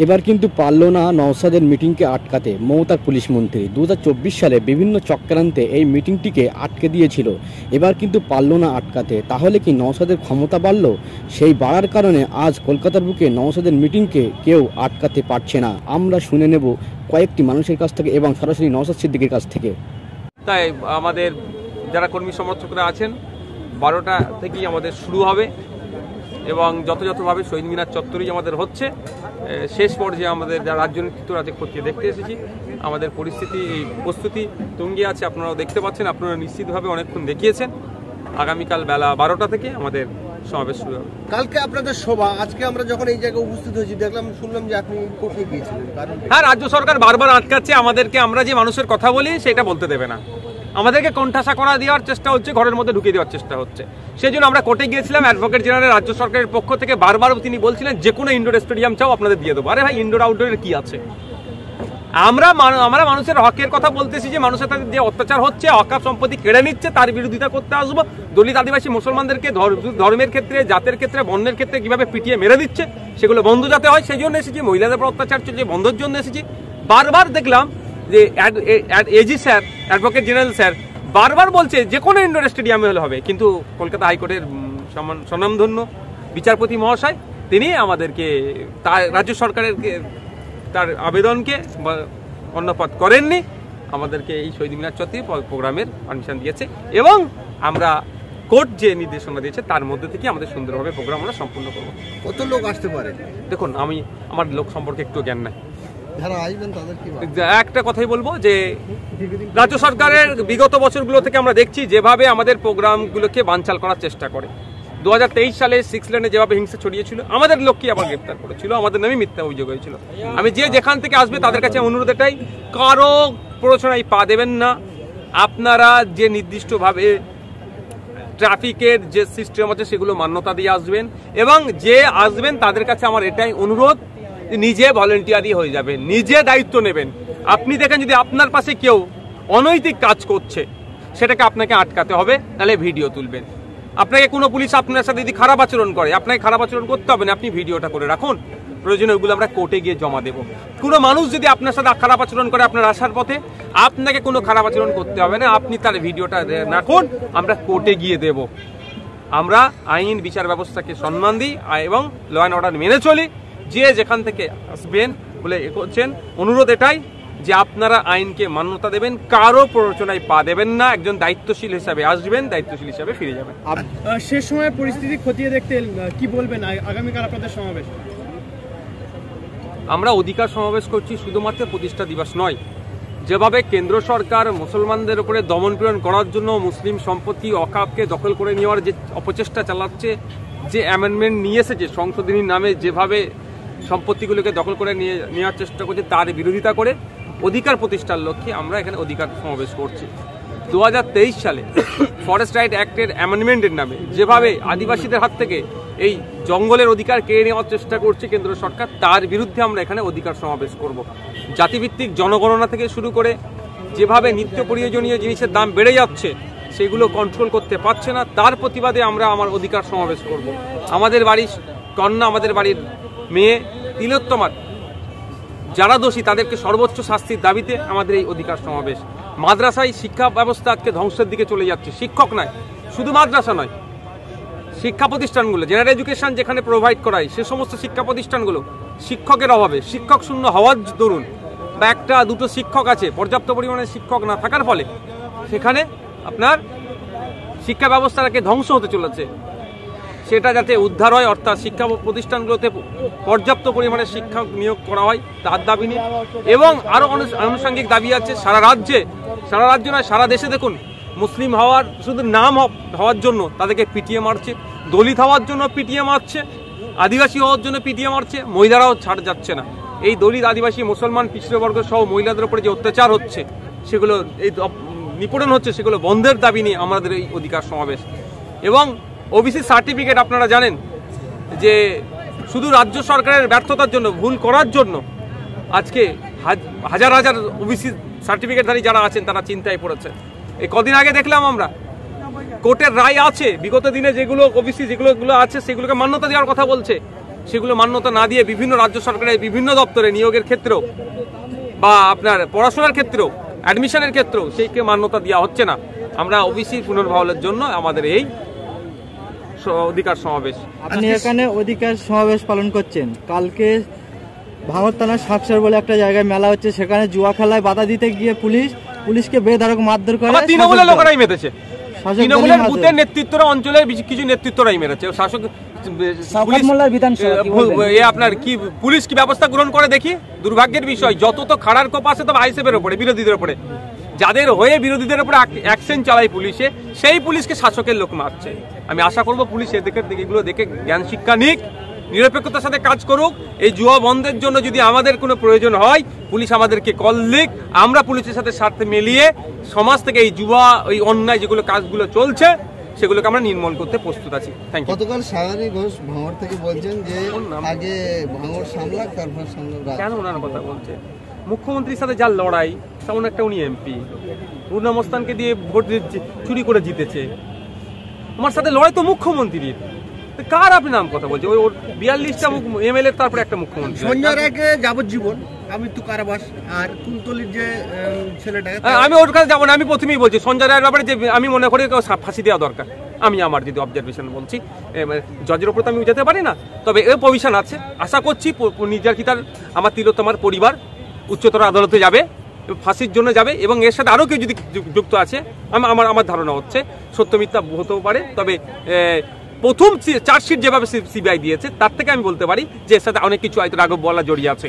এবার কিন্তু পারল না নওশাদের মিটিংকে আটকাতে মমতার পুলিশ মন্ত্রী। 2024 সালে বিভিন্ন চক্রান্তে এই মিটিংটিকে আটকে দিয়েছিল, এবার কিন্তু পারল না আটকাতে। তাহলে কি নওশাদের ক্ষমতা বাড়ল? সেই বাড়ার কারণে আজ কলকাতার বুকে নওশাদের মিটিংকে কেউ আটকাতে পারছে না। আমরা শুনে নেব কয়েকটি মানুষের কাছ থেকে এবং সরাসরি নওশাদ সিদ্দিকীর কাছ থেকে। তাই আমাদের যারা কর্মী সমর্থকরা আছেন 12টা থেকেই আমাদের শুরু হবে এবং যথাযথভাবে শহীদ মিনার চত্বরেই আমাদের হচ্ছে। শেষ পর্যায়ে আমাদের যারা রাজ্য নেতৃত্বরা খতিয়ে দেখতে এসেছি, আমাদের পরিস্থিতি এই প্রস্তুতি তুঙ্গে আছে, আপনারাও দেখতে পাচ্ছেন, আপনারা নিশ্চিতভাবে অনেকক্ষণ দেখিয়েছেন। আগামীকাল বেলা 12টা থেকে আমাদের সমাবেশ শুরু হবে। কালকে আপনাদের সভা, আজকে আমরা যখন এই জায়গায় উপস্থিত হয়েছি শুনলাম যে আপনি কোথায় গিয়েছিলেন? হ্যাঁ, রাজ্য সরকার বারবার আটকাচ্ছে আমাদেরকে, আমরা যে মানুষের কথা বলি সেটা বলতে দেবে না, আমাদেরকে কোণঠাসা করা দেওয়ার চেষ্টা হচ্ছে, ঘরের মধ্যে ঢুকিয়ে দেওয়ার চেষ্টা হচ্ছে। সেই জন্য আমরা কোর্টে গিয়েছিলাম। অ্যাডভোকেট জেনারেল রাজ্য সরকারের পক্ষ থেকে বারবার তিনি বলছিলেন যে কোনো ইনডোর স্টেডিয়াম চাও আপনাদের দিয়ে দেবো। আরে ভাই, ইনডোর আউটডোরের কি আছে? আমরা মানুষের হকের কথা বলতেছি, যে মানুষের তাদের যে অত্যাচার হচ্ছে, অকাপ সম্পত্তি কেড়ে নিচ্ছে, তার বিরোধিতা করতে আসবো। দলিত আদিবাসী মুসলমানদেরকে ধর্মের ক্ষেত্রে, জাতের ক্ষেত্রে, বর্ণের ক্ষেত্রে কিভাবে পিটিয়ে মেরে দিচ্ছে সেগুলো বন্ধ যাতে হয় সেই জন্য এসেছি। মহিলাদের উপর অত্যাচার চলছে, বন্ধের জন্য এসেছি। বারবার দেখলাম যে AG sir, advocate general sir বারবার বলছে যে কোনো ইনডোর স্টেডিয়ামে হলে হবে, কিন্তু কলকাতা হাইকোর্টের স্বনামধন্য বিচারপতি মহাশয় তিনি আমাদেরকে রাজ্য সরকারের তার আবেদনকে কর্ণপাত করেননি, আমাদেরকে এই শহীদ মিনার চত্বরে প্রোগ্রামের পারমিশন দিয়েছে এবং আমরা কোর্ট যে নির্দেশনা দিয়েছে তার মধ্যে থেকে আমাদের সুন্দরভাবে প্রোগ্রাম আমরা সম্পূর্ণ করব। কত লোক আসতে পারে? দেখুন, আমার লোক সম্পর্কে একটু জ্ঞান নাই। যারা আসবেন তাদের কি একটা কথাই বলবো যে রাজ্য সরকারের বিগত বছরগুলো থেকে আমরা দেখছি যেভাবে আমাদের প্রোগ্রামগুলোকে বানচাল করার চেষ্টা করে। 2023 সালে 6 লেনে যেভাবে হিংসা ছড়িয়েছিল, আমাদের লোককে আবার গ্রেপ্তার করেছিল, আমাদের নামে মিথ্যা অভিযোগ হয়েছিল। আমি যেখান থেকে আসবে তাদের কাছে অনুরোধ এটাই, কারো প্ররোচনায় পা দেবেন না। আপনারা যে নির্দিষ্টভাবে ট্রাফিকের যে সিস্টেম আছে সেগুলো মান্যতা দিয়ে আসবেন এবং যে আসবেন তাদের কাছে আমার এটাই অনুরোধ, নিজে ভলেন্টিয়ারি হয়ে যাবেন, নিজে দায়িত্ব নেবেন। আপনি দেখেন যদি আপনার পাশে কেউ অনৈতিক কাজ করছে সেটাকে আপনাকে আটকাতে হবে, তাহলে ভিডিও তুলবেন। আপনাকে কোনো পুলিশ আপনার সাথে যদি খারাপ আচরণ করে, আপনাকে খারাপ আচরণ করতে হবে না, আপনি ভিডিওটা করে রাখুন, প্রয়োজনে ওগুলো আমরা কোর্টে গিয়ে জমা দেবো। কোনো মানুষ যদি আপনার সাথে খারাপ আচরণ করে আপনার আসার পথে, আপনাকে কোনো খারাপ আচরণ করতে হবে না, আপনি তার ভিডিওটা রাখুন, আমরা কোর্টে গিয়ে দেব। আমরা আইন বিচার ব্যবস্থাকে সম্মান দিই এবং ল অ্যান্ড অর্ডার মেনে চলি। যে যেখান থেকে আসবেন বলে করছেন, অনুরোধ এটাই যে আপনারা আইনকে মান্যতা দেবেন, কারো প্ররোচনায় পা দেবেন না, একজন দায়িত্বশীল হিসাবে আসবেন, দায়িত্বশীল হিসাবে ফিরে যাবেন। শেষ সময় পরিস্থিতি খতিয়ে দেখতে কি বলবেন আগামীকাল আপনাদের সমাবেশ? আমরা অধিকার সমাবেশ করছি শুধুমাত্র প্রতিষ্ঠা দিবস নয়, যেভাবে কেন্দ্র সরকার মুসলমানদের উপরে দমনপীড়ন করার জন্য মুসলিম সম্পত্তি অকাপকে দখল করে নেওয়ার যে অপচেষ্টা চালাচ্ছে, যে অ্যামেন্ডমেন্ট নিয়ে এসেছে সংশোধনীর নামে, যেভাবে সম্পত্তিগুলোকে দখল করে নেওয়ার চেষ্টা করছে, তার বিরোধিতা করে অধিকার প্রতিষ্ঠার লক্ষ্যে আমরা এখানে অধিকার সমাবেশ করছি। 2023 সালে ফরেস্ট রাইট অ্যাক্টের অ্যামেন্ডমেন্টের নামে যেভাবে আদিবাসীদের হাত থেকে এই জঙ্গলের অধিকার কেড়ে নেওয়ার চেষ্টা করছে কেন্দ্র সরকার, তার বিরুদ্ধে আমরা এখানে অধিকার সমাবেশ করব। জাতিভিত্তিক জনগণনা থেকে শুরু করে যেভাবে নিত্য প্রয়োজনীয় জিনিসের দাম বেড়ে যাচ্ছে, সেগুলো কন্ট্রোল করতে পারছে না, তার প্রতিবাদে আমরা আমার অধিকার সমাবেশ করব। আমাদের বাড়ির কন্যা, আমাদের বাড়ির মেয়ে তিলোত্তমার যারা দোষী তাদেরকে সর্বোচ্চ শাস্তির দাবিতে আমাদের এই অধিকার সমাবেশ। মাদ্রাসায় শিক্ষা ব্যবস্থা আজকে ধ্বংসের দিকে চলে যাচ্ছে। শিক্ষক নয়, শুধু মাদ্রাসা নয়, শিক্ষা প্রতিষ্ঠানগুলো, জেনারেল এডুকেশন যেখানে প্রোভাইড করায় সে সমস্ত শিক্ষা প্রতিষ্ঠানগুলো শিক্ষকের অভাবে, শিক্ষক শূন্য হওয়ার দরুন, বা একটা দুটো শিক্ষক আছে, পর্যাপ্ত পরিমাণে শিক্ষক না থাকার ফলে সেখানে আপনার শিক্ষা ব্যবস্থাটাকে ধ্বংস হতে চলেছে। সেটা যাতে উদ্ধার হয়, অর্থাৎ শিক্ষা প্রতিষ্ঠানগুলোতে পর্যাপ্ত পরিমাণে শিক্ষক নিয়োগ করা হয়, তার দাবি নিয়ে। এবং আরও আনুষঙ্গিক দাবি আছে সারা রাজ্য নয় সারা দেশে। দেখুন, মুসলিম হওয়ার শুধু নাম হওয়ার জন্য তাদেরকে পিটিয়ে মারছে, দলিত হওয়ার জন্য পিটিয়ে মারছে, আদিবাসী হওয়ার জন্য পিটিয়ে মারছে, মহিলারাও ছাড় যাচ্ছে না। এই দলিত, আদিবাসী, মুসলমান, পিছিয়ে সহ মহিলাদের উপরে যে অত্যাচার হচ্ছে, সেগুলো এই নিপীড়ন হচ্ছে, সেগুলো বন্ধের দাবি নিয়ে আমাদের এই অধিকার সমাবেশ। এবং ওবিসি সার্টিফিকেট আপনারা জানেন যে শুধু রাজ্য সরকারের ব্যর্থতার জন্য, ভুল করার জন্য আজকে হাজার হাজার ওবিসি সার্টিফিকেটধারী যারা আছেন তারা চিন্তায় পড়েছে। এই কদিন আগে দেখলাম আমরা কোর্টের রায় আছে, বিগত দিনে যেগুলো ওবিসি যেগুলো আছে সেগুলোকে মান্যতা দেওয়ার কথা বলছে, সেগুলো মান্যতা না দিয়ে বিভিন্ন রাজ্য সরকারের বিভিন্ন দপ্তরে নিয়োগের ক্ষেত্রেও বা আপনার পড়াশোনার ক্ষেত্রেও অ্যাডমিশনের ক্ষেত্রেও সেইকে মান্যতা দেওয়া হচ্ছে না। আমরা ওবিসি পুনর্বহালের জন্য আমাদের এই অধিকার সমাবেশ। আপনি এখানে অধিকার সমাবেশ পালন করছেন, কালকে ভাঙড় থানার সাকসার বলে একটা জায়গায় মেলা হচ্ছে, সেখানে জুয়া খেলায় বাধা দিতে গিয়ে পুলিশকে বেধড়ক মারধর করে, তৃণমূলের লোকেরাই মেতেছে, তৃণমূলের বুথের নেতৃত্বরা, অঞ্চলের কিছু নেতৃত্বরাই মেরেছে। শাসক আপনার কি পুলিশ কি ব্যবস্থা গ্রহণ করে দেখি? দুর্ভাগ্যের বিষয়, যত তো খাড়ার কোপ আছে তবে আইসেফের উপরে, বিরোধীদের উপরে, যাদের হয়ে বিরোধীদের উপরে অ্যাকশন চালায় পুলিশে, সেই পুলিশকে শাসকের লোক মারছে। আমি আশা করব পুলিশ এগুলো দেখে জ্ঞান শিক্ষা নিক, নিরপেক্ষতার সাথে কাজ করুক। এই জুয়া বন্ধের জন্য যদি আমাদের কোনো প্রয়োজন হয়, পুলিশ আমাদেরকে কল দিক, আমরা পুলিশের সাথে স্বার্থে মিলিয়ে সমাজ থেকে এই জুয়া, ওই অন্যায় যেগুলো কাজগুলো চলছে সেগুলোকে আমরা নির্মূল করতে প্রস্তুত আছি। Thank you. গতকাল সায়নী ঘোষ ভাঙড় থেকে বলছেন যে আগে ভাঙড় সামলাক তারপর সামলাক। কেন ওনার কথা বলছে? মুখ্যমন্ত্রীর সাথে যার লড়াই, তেমন একটা উনি এমপি, পূর্ণমস্তানকে দিয়ে ভোট চুরি করে জিতেছে। আমার সাথে লড়াই তো মুখ্যমন্ত্রীর, কার আপনি নাম কথা বলছে? ওর 42টা এমএলএ, তারপরে একটা মুখ্যমন্ত্রী। সঞ্জয় রায়কে যাবজ্জীবন মৃত্যু কারাবাস, আর কুলতলির যে ছেলেটা, আমি ওর কাছে যাবো না। আমি প্রথমেই বলছি সঞ্জয় রায়ের ব্যাপারে যে আমি মনে করি ফাঁসি দেওয়া দরকার। আমি আমার যদি অবজারভেশন বলছি, জজের ওপর তো আমি যেতে পারি না, তবে এর পজিশন আছে। আশা করছি নির্যাতিতার আমার তিলোত্তমার পরিবার উচ্চতর আদালতে যাবে, ফাঁসির জন্য যাবে, এবং এর সাথে আরও কেউ যদি যুক্ত আছে, আমার ধারণা হচ্ছে সত্য মিথ্যা হতেও পারে, তবে প্রথম চার্জশিট যেভাবে সিবিআই দিয়েছে তার থেকে আমি বলতে পারি যে এর সাথে অনেক কিছু হয়তো রাঘব বলা জড়িয়ে আছে।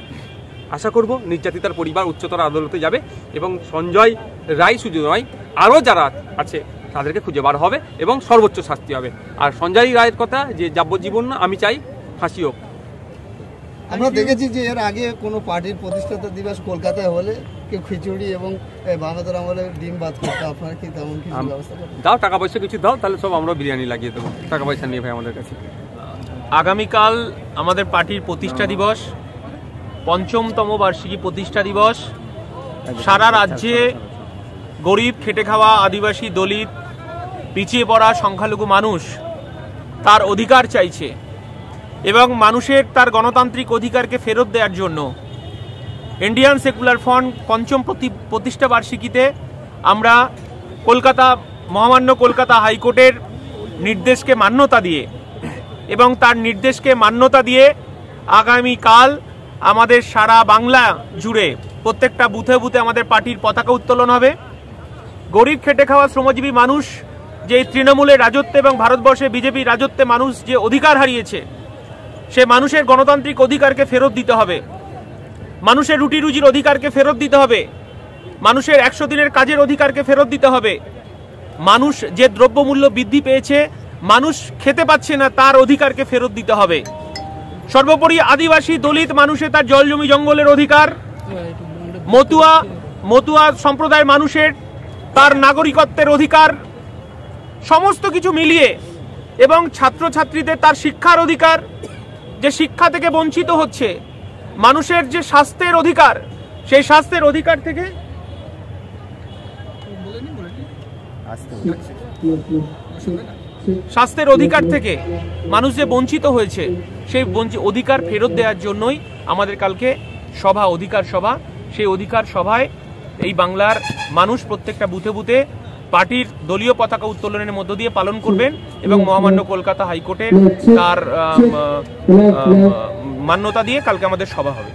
আশা করব নির্যাতিতার পরিবার উচ্চতর আদালতে যাবে এবং সঞ্জয় রায় শুধু নয়, আরও যারা আছে তাদেরকে খুঁজে বার হবে এবং সর্বোচ্চ শাস্তি হবে। আর সঞ্জয় রায়ের কথা যে যাবজ্জীবন না, আমি চাই ফাঁসি হোক। আমরা দেখেছি যে এর আগে কোনো পার্টির প্রতিষ্ঠাতা দিবস কলকাতায় হলে কেউ খিচুড়ি এবং বাংলাদেশ আমলের ডিম বাদ করতে, আপনারা কি তেমন কিছু ব্যবস্থা করেন? দাও, টাকা পয়সা কিছু দাও, তাহলে সব আমরা বিরিয়ানি লাগিয়ে দেবো। টাকা পয়সা নিয়ে ভাই আমাদের কাছে। আগামীকাল আমাদের পার্টির প্রতিষ্ঠা দিবস, ৫ম বার্ষিকী প্রতিষ্ঠা দিবস। সারা রাজ্যে গরিব, খেটে খাওয়া, আদিবাসী, দলিত, পিছিয়ে পড়া সংখ্যালঘু মানুষ তার অধিকার চাইছে এবং মানুষের তার গণতান্ত্রিক অধিকারকে ফেরত দেওয়ার জন্য ইন্ডিয়ান সেকুলার ফ্রন্ট ৫ম প্রতিষ্ঠা বার্ষিকীতে আমরা মহামান্য কলকাতা হাইকোর্টের নির্দেশকে মান্যতা দিয়ে এবং তার নির্দেশকে মান্যতা দিয়ে আগামীকাল আমাদের সারা বাংলা জুড়ে প্রত্যেকটা বুথে বুথে আমাদের পার্টির পতাকা উত্তোলন হবে। গরিব, খেটে খাওয়া শ্রমজীবী মানুষ যে তৃণমূলের রাজত্বে এবং ভারতবর্ষে বিজেপি রাজত্বে মানুষ যে অধিকার হারিয়েছে, সে মানুষের গণতান্ত্রিক অধিকারকে ফেরত দিতে হবে, মানুষের রুটি রুজির অধিকারকে ফেরত দিতে হবে, মানুষের ১০০ দিনের কাজের অধিকারকে ফেরত দিতে হবে। মানুষ যে দ্রব্যমূল্য বৃদ্ধি পেয়েছে, মানুষ খেতে পাচ্ছে না, তার অধিকারকে ফেরত দিতে হবে। সর্বোপরি আদিবাসী, দলিত মানুষের তার জল জমি জঙ্গলের অধিকার, মতুয়া সম্প্রদায়ের মানুষের তার নাগরিকত্বের অধিকার, সমস্ত কিছু মিলিয়ে, এবং ছাত্রছাত্রীদের তার শিক্ষার অধিকার, যে শিক্ষা থেকে বঞ্চিত হচ্ছে, মানুষের যে স্বাস্থ্যের অধিকার, সেই স্বাস্থ্যের অধিকার থেকে মানুষ যে বঞ্চিত হয়েছে, সেই অধিকার ফেরত দেওয়ার জন্যই আমাদের কালকে সভা, অধিকার সভা। সেই অধিকার সভায় এই বাংলার মানুষ প্রত্যেকটা বুথে বুথে পার্টির দলীয় পতাকা উত্তোলনের মধ্য দিয়ে পালন করবেন এবং মহামান্য কলকাতা হাইকোর্টের তার মান্যতা দিয়ে কালকে আমাদের সভা হবে।